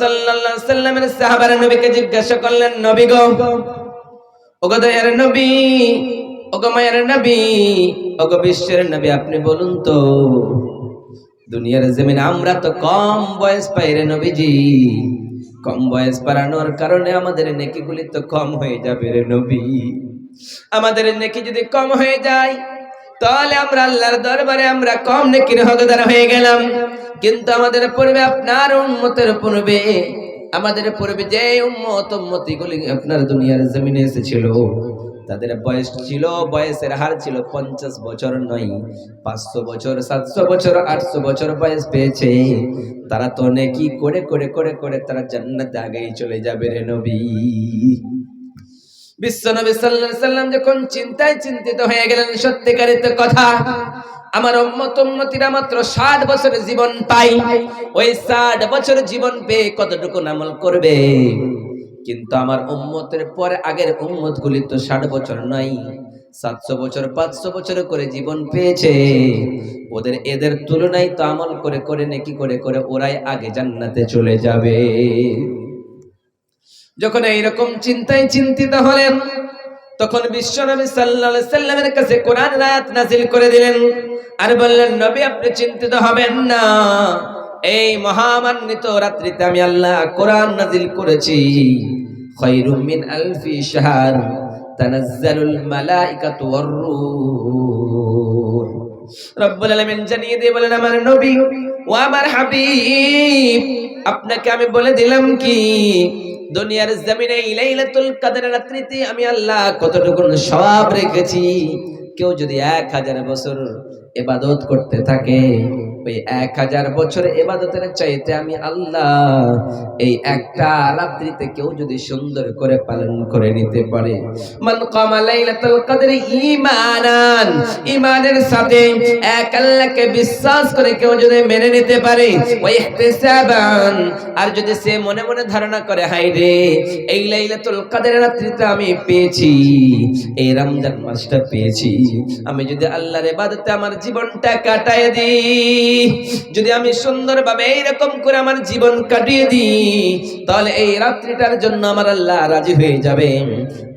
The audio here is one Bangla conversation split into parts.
সাল্লাল্লাহু আলাইহি সাল্লামের সাহাবারা নবীকে জিজ্ঞাসা করলেন, নবী গো, ওগো দয়ার নবী, ওগো মায়ের নবী, ওগো বিশ্বের নবী, আপনি বলুন তো দুনিয়ার জমিনে আমরা তো কম বয়স পাই রে নবীজি, কম বয়স বাড়ানোর কারণে আমাদের নেকিগুলি তো কম হয়ে যাবে রে নবী। আমাদের নেকি যদি কম হয়ে যায় তাহলে আমরা আল্লাহর দরবারে আমরা কম নেকির হকদার হয়ে গেলাম। কিন্তু আমাদের পূর্বে আপনার উম্মতের পূর্বে আমাদের পূর্বে যে উম্মতিগুলি আপনার দুনিয়ার জমিনে এসেছিল তাদের বয়স ছিল, বয়সের হার ছিল 50 বছর নয়, 500 বছর, 700 বছর, 800 বছর বয়স পেয়েছে। তারা তো নেকি করে করে করে করে তারা জান্নাতে আগেই চলে যাবে রে নবী। বিশ্বনবী সাল্লাল্লাহু আলাইহি সাল্লাম যখন চিন্তায় চিন্তিত হয়ে গেলেন, সত্যিকারের তো কথা, আমার উম্মতিরা মাত্র 60 বছরের জীবন পাই, ওই 60 বছর জীবন পেয়ে কতটুকু আমল করবে? কিন্তু আমার উম্মতের পরে আগের উম্মতগুলি তো 60 বছর নয়, 700 বছর, 500 বছর করে জীবন পেয়েছে। এদের তুলনায় তো আমল করে করে নেকি করে করে ওরাই আগে জান্নাতে চলে যাবে। যখন এইরকম চিন্তায় চিন্তিত হলেন তখন বিশ্বনবী সাল্লাল্লাহু আলাইহি সাল্লামের কাছে কোরআনের আয়াত নাযিল করে দিলেন আর বললেন, নবী আপনি চিন্তিত হবেন না, এই মহামান্বিত রাত্রিতে আমি আল্লাহ কোরআন নাযিল করেছি। খায়রুম মিন আলফি শাহর তানাজ্জালুল মালাইকাতু ওয়ার রূহ। রব্বুল আলামিন জানিয়ে দিয়ে বলেন, আমার নবী ও আমার হাবিব, আপনাকে আমি বলে দিলাম কি দুনিয়ার জমিনে লাইলাতুল কদর রাত্রিতে আমি আল্লাহ কতটুকু সওয়াব রেখেছি। কেউ যদি 1000 বছর ইবাদত করতে থাকে, ওই 1000 বছর ইবাদতের চাইতে আমি আল্লাহ এই একটা রাত্রিতে কেউ যদি সুন্দর করে পালন করে নিতে পারে, মান কামা লাইলাতুল কদরি ঈমানান, ঈমানের সাথে এক আল্লাহকে বিশ্বাস করে কেউ যদি মেনে নিতে পারে, ওয়া ইহতিসাবান, আর যদি সে মনে মনে ধারণা করে হায় রে এই লাইলাতুল কদরের রাত্রিতে আমি পেয়েছি, এই রমজান মাসটা পেয়েছি, আমি যদি আল্লাহর ইবাদতে আমার জীবনটা কাটায় দিই, যদি আমি সুন্দরভাবে এইরকম করে আমার জীবন কাটিয়ে দিই, তাহলে এই রাত্রিটার জন্য আমার আল্লাহ রাজি হয়ে যাবে।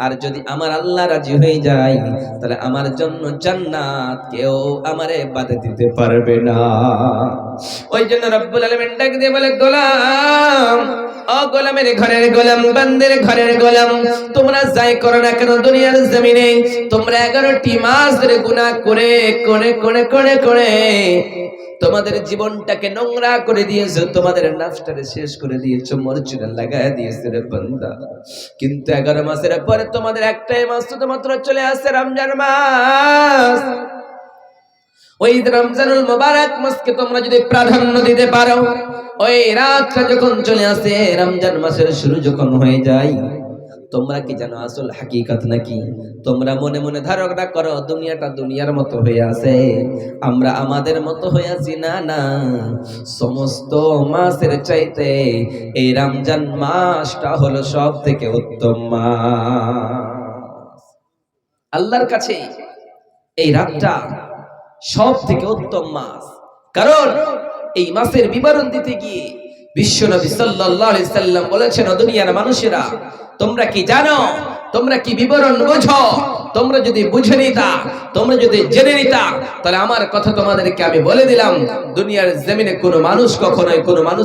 আর যদি আমার আল্লাহ রাজি হয়ে যায় তাহলে আমার জন্য জান্নাত কেউ আমারে বাধা দিতে পারবে না। ওই জন্য রব্বুল আলামিন ডাক দিয়ে বলে, গোলাম, ও গোলামের ঘরের গোলাম, বান্দের ঘরের গোলাম, তোমরা যাই করো না কেন দুনিয়ার জমিনে তোমরা 11টি মাস ধরে গুনাহ করে করে করে করে করে তোমাদের জীবনটাকে নোংরা করে দিয়েছো, তোমাদের নাফসটাকে শেষ করে দিয়েছো, মরচুরা লাগায় দিয়েছো রে বান্দা। কিন্তু 11 মাসের পরে তোমাদের একটাই মাস শুধুমাত্র চলে আসছে, রমজান মাস। ওই রমজানুল মুবারক মাসকে তোমরা যদি প্রাধান্য দিতে পারো, ওই রাতটা যখন চলে আসে, রমজান মাসের শুরু যখন হয়ে যায়, তোমরা কি জানো আসল হাকিকত নাকি? তোমরা মনে মনে ধারণা করো দুনিয়াটা দুনিয়ার মতো হয়ে আছে, আমরা আমাদের মতো হয়ে আছি। না না, সমস্ত মাসের চাইতে এই রমজান মাসটা হলো সব থেকে উত্তম মাস। আল্লাহর কাছে এই রাতটা সব থেকে উত্তম মাস, কারণ এই মাসের বিবরণ দিতে গিয়ে বিশ্বনবী সাল্লাল্লাহু আলাইহি সাল্লাম বলেছেন, দুনিয়ার মানুষেরা তোমরা কি জানো, তোমরা কি বিবরণ বুঝো? তোমরা যদি বুঝে নিতা, তোমরা যদি জেনে নিতা, তাহলে আমার কথা তোমাদেরকে আমি বলে দিলাম, দুনিয়ার জমিনে কোনো মানুষ কখনোই কোনো মানুষ